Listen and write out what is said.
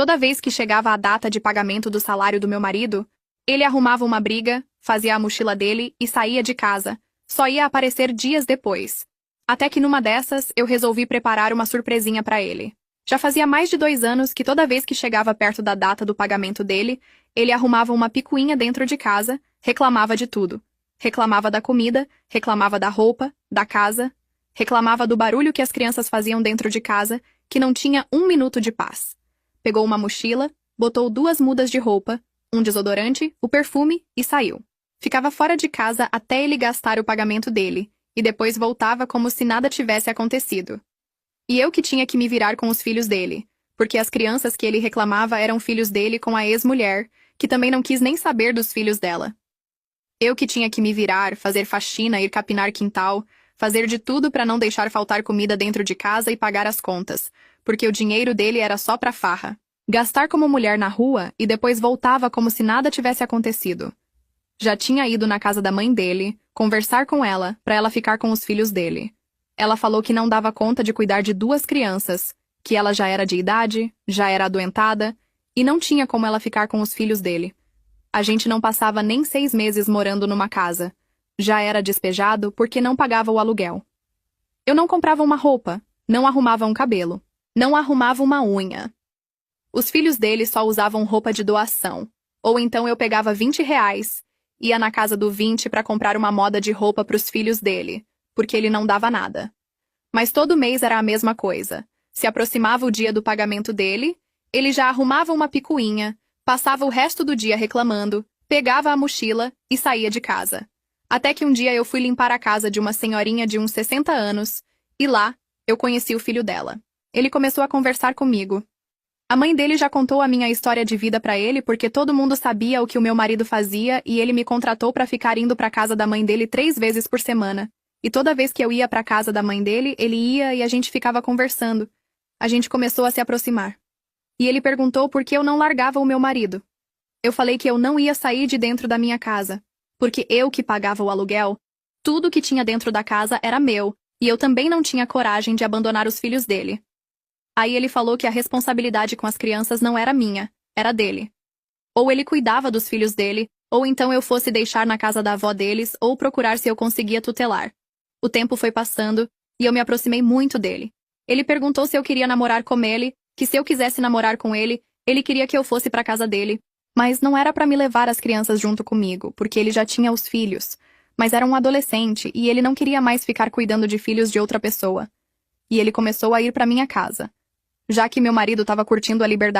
Toda vez que chegava a data de pagamento do salário do meu marido, ele arrumava uma briga, fazia a mochila dele e saía de casa. Só ia aparecer dias depois. Até que numa dessas, eu resolvi preparar uma surpresinha para ele. Já fazia mais de 2 anos que toda vez que chegava perto da data do pagamento dele, ele arrumava uma picuinha dentro de casa, reclamava de tudo. Reclamava da comida, reclamava da roupa, da casa, reclamava do barulho que as crianças faziam dentro de casa, que não tinha 1 minuto de paz. Pegou uma mochila, botou 2 mudas de roupa, um desodorante, o perfume e saiu. Ficava fora de casa até ele gastar o pagamento dele, e depois voltava como se nada tivesse acontecido. E eu que tinha que me virar com os filhos dele, porque as crianças que ele reclamava eram filhos dele com a ex-mulher, que também não quis nem saber dos filhos dela. Eu que tinha que me virar, fazer faxina, ir capinar quintal, fazer de tudo para não deixar faltar comida dentro de casa e pagar as contas, porque o dinheiro dele era só pra farra. Gastar como mulher na rua e depois voltava como se nada tivesse acontecido. Já tinha ido na casa da mãe dele, conversar com ela, para ela ficar com os filhos dele. Ela falou que não dava conta de cuidar de 2 crianças, que ela já era de idade, já era adoentada, e não tinha como ela ficar com os filhos dele. A gente não passava nem 6 meses morando numa casa. Já era despejado porque não pagava o aluguel. Eu não comprava uma roupa, não arrumava um cabelo, não arrumava uma unha. Os filhos dele só usavam roupa de doação, ou então eu pegava R$ 20, ia na casa do 20 para comprar uma moda de roupa para os filhos dele, porque ele não dava nada. Mas todo mês era a mesma coisa. Se aproximava o dia do pagamento dele, ele já arrumava uma picuinha, passava o resto do dia reclamando, pegava a mochila e saía de casa. Até que um dia eu fui limpar a casa de uma senhorinha de uns 60 anos, e lá eu conheci o filho dela. Ele começou a conversar comigo. A mãe dele já contou a minha história de vida pra ele porque todo mundo sabia o que o meu marido fazia e ele me contratou pra ficar indo pra casa da mãe dele 3 vezes por semana. E toda vez que eu ia pra casa da mãe dele, ele ia e a gente ficava conversando. A gente começou a se aproximar. E ele perguntou por que eu não largava o meu marido. Eu falei que eu não ia sair de dentro da minha casa, porque eu que pagava o aluguel, tudo que tinha dentro da casa era meu, e eu também não tinha coragem de abandonar os filhos dele. Aí ele falou que a responsabilidade com as crianças não era minha, era dele. Ou ele cuidava dos filhos dele, ou então eu fosse deixar na casa da avó deles, ou procurar se eu conseguia tutelar. O tempo foi passando, e eu me aproximei muito dele. Ele perguntou se eu queria namorar com ele, que se eu quisesse namorar com ele, ele queria que eu fosse para casa dele. Mas não era para me levar as crianças junto comigo, porque ele já tinha os filhos. Mas era um adolescente, e ele não queria mais ficar cuidando de filhos de outra pessoa. E ele começou a ir para minha casa. Já que meu marido estava curtindo a liberdade